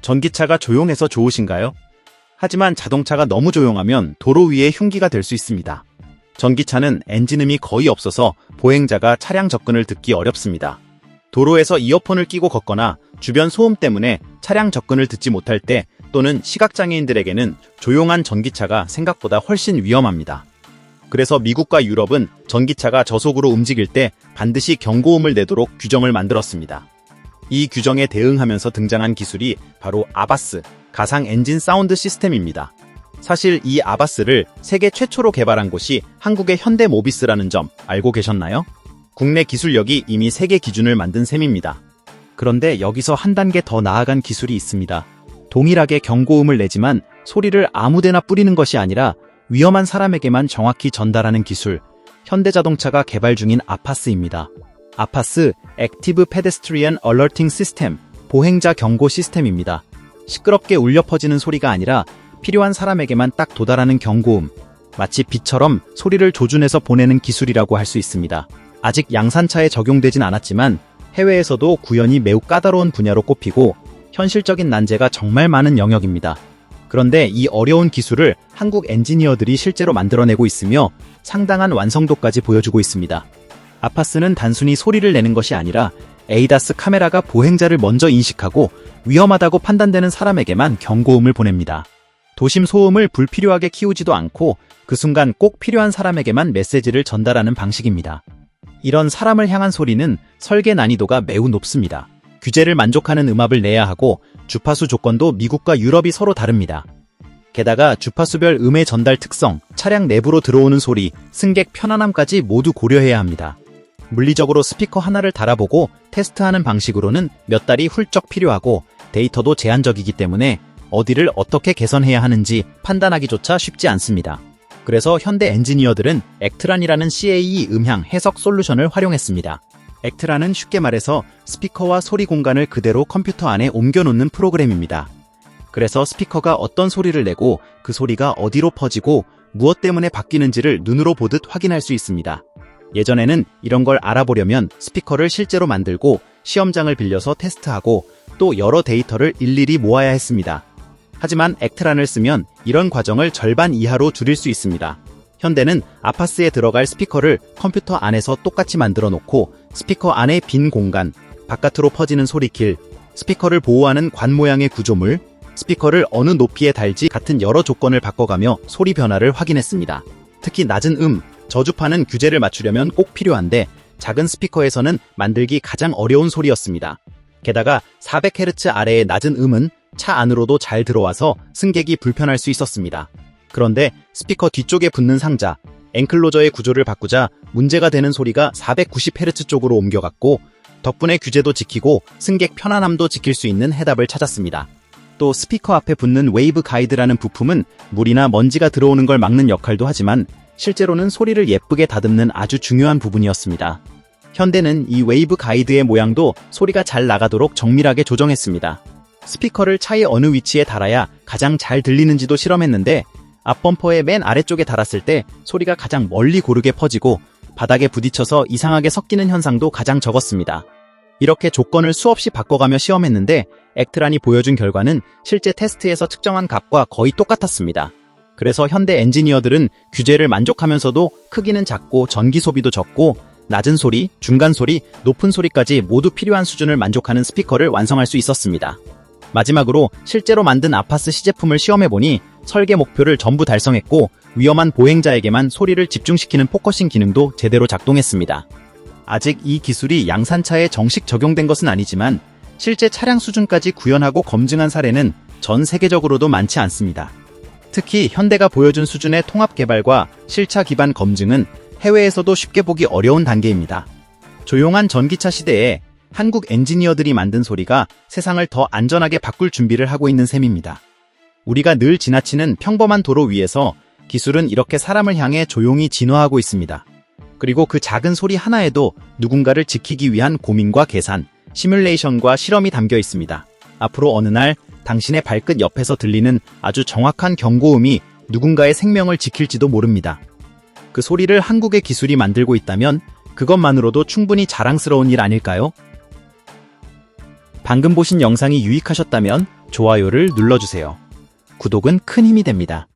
전기차가 조용해서 좋으신가요? 하지만 자동차가 너무 조용하면 도로 위에 흉기가 될 수 있습니다. 전기차는 엔진음이 거의 없어서 보행자가 차량 접근을 듣기 어렵습니다. 도로에서 이어폰을 끼고 걷거나 주변 소음 때문에 차량 접근을 듣지 못할 때 또는 시각장애인들에게는 조용한 전기차가 생각보다 훨씬 위험합니다. 그래서 미국과 유럽은 전기차가 저속으로 움직일 때 반드시 경고음을 내도록 규정을 만들었습니다. 이 규정에 대응하면서 등장한 기술이 바로 아바스, 가상 엔진 사운드 시스템입니다. 사실 이 아바스를 세계 최초로 개발한 곳이 한국의 현대모비스라는 점 알고 계셨나요? 국내 기술력이 이미 세계 기준을 만든 셈입니다. 그런데 여기서 한 단계 더 나아간 기술이 있습니다. 동일하게 경고음을 내지만 소리를 아무데나 뿌리는 것이 아니라 위험한 사람에게만 정확히 전달하는 기술, 현대자동차가 개발 중인 아파스입니다. 아파스, 액티브 페데스트리언 얼러팅 시스템, 보행자 경고 시스템입니다. 시끄럽게 울려 퍼지는 소리가 아니라 필요한 사람에게만 딱 도달하는 경고음, 마치 비처럼 소리를 조준해서 보내는 기술이라고 할 수 있습니다. 아직 양산차에 적용되진 않았지만 해외에서도 구현이 매우 까다로운 분야로 꼽히고 현실적인 난제가 정말 많은 영역입니다. 그런데 이 어려운 기술을 한국 엔지니어들이 실제로 만들어내고 있으며 상당한 완성도까지 보여주고 있습니다. 아파스는 단순히 소리를 내는 것이 아니라 에이다스 카메라가 보행자를 먼저 인식하고 위험하다고 판단되는 사람에게만 경고음을 보냅니다. 도심 소음을 불필요하게 키우지도 않고 그 순간 꼭 필요한 사람에게만 메시지를 전달하는 방식입니다. 이런 사람을 향한 소리는 설계 난이도가 매우 높습니다. 규제를 만족하는 음압을 내야 하고 주파수 조건도 미국과 유럽이 서로 다릅니다. 게다가 주파수별 음의 전달 특성, 차량 내부로 들어오는 소리, 승객 편안함까지 모두 고려해야 합니다. 물리적으로 스피커 하나를 달아보고 테스트하는 방식으로는 몇 달이 훌쩍 필요하고 데이터도 제한적이기 때문에 어디를 어떻게 개선해야 하는지 판단하기조차 쉽지 않습니다. 그래서 현대 엔지니어들은 액트란이라는 CAE 음향 해석 솔루션을 활용했습니다. 액트란은 쉽게 말해서 스피커와 소리 공간을 그대로 컴퓨터 안에 옮겨놓는 프로그램입니다. 그래서 스피커가 어떤 소리를 내고 그 소리가 어디로 퍼지고 무엇 때문에 바뀌는지를 눈으로 보듯 확인할 수 있습니다. 예전에는 이런 걸 알아보려면 스피커를 실제로 만들고 시험장을 빌려서 테스트하고 또 여러 데이터를 일일이 모아야 했습니다. 하지만 액트란을 쓰면 이런 과정을 절반 이하로 줄일 수 있습니다. 현대는 아파스에 들어갈 스피커를 컴퓨터 안에서 똑같이 만들어 놓고 스피커 안에 빈 공간, 바깥으로 퍼지는 소리길, 스피커를 보호하는 관 모양의 구조물, 스피커를 어느 높이에 달지 같은 여러 조건을 바꿔가며 소리 변화를 확인했습니다. 특히 낮은 저주파는 규제를 맞추려면 꼭 필요한데 작은 스피커에서는 만들기 가장 어려운 소리였습니다. 게다가 400Hz 아래의 낮은 음은 차 안으로도 잘 들어와서 승객이 불편할 수 있었습니다. 그런데 스피커 뒤쪽에 붙는 상자, 엔클로저의 구조를 바꾸자 문제가 되는 소리가 490Hz 쪽으로 옮겨갔고 덕분에 규제도 지키고 승객 편안함도 지킬 수 있는 해답을 찾았습니다. 또 스피커 앞에 붙는 웨이브 가이드라는 부품은 물이나 먼지가 들어오는 걸 막는 역할도 하지만 실제로는 소리를 예쁘게 다듬는 아주 중요한 부분이었습니다. 현대는 이 웨이브 가이드의 모양도 소리가 잘 나가도록 정밀하게 조정했습니다. 스피커를 차의 어느 위치에 달아야 가장 잘 들리는지도 실험했는데 앞범퍼의 맨 아래쪽에 달았을 때 소리가 가장 멀리 고르게 퍼지고 바닥에 부딪혀서 이상하게 섞이는 현상도 가장 적었습니다. 이렇게 조건을 수없이 바꿔가며 시험했는데 액트란이 보여준 결과는 실제 테스트에서 측정한 값과 거의 똑같았습니다. 그래서 현대 엔지니어들은 규제를 만족하면서도 크기는 작고 전기 소비도 적고 낮은 소리, 중간 소리, 높은 소리까지 모두 필요한 수준을 만족하는 스피커를 완성할 수 있었습니다. 마지막으로 실제로 만든 아파스 시제품을 시험해보니 설계 목표를 전부 달성했고 위험한 보행자에게만 소리를 집중시키는 포커싱 기능도 제대로 작동했습니다. 아직 이 기술이 양산차에 정식 적용된 것은 아니지만 실제 차량 수준까지 구현하고 검증한 사례는 전 세계적으로도 많지 않습니다. 특히 현대가 보여준 수준의 통합 개발과 실차 기반 검증은 해외에서도 쉽게 보기 어려운 단계입니다. 조용한 전기차 시대에 한국 엔지니어들이 만든 소리가 세상을 더 안전하게 바꿀 준비를 하고 있는 셈입니다. 우리가 늘 지나치는 평범한 도로 위에서 기술은 이렇게 사람을 향해 조용히 진화하고 있습니다. 그리고 그 작은 소리 하나에도 누군가를 지키기 위한 고민과 계산, 시뮬레이션과 실험이 담겨 있습니다. 앞으로 어느 날 당신의 발끝 옆에서 들리는 아주 정확한 경고음이 누군가의 생명을 지킬지도 모릅니다. 그 소리를 한국의 기술이 만들고 있다면 그것만으로도 충분히 자랑스러운 일 아닐까요? 방금 보신 영상이 유익하셨다면 좋아요를 눌러주세요. 구독은 큰 힘이 됩니다.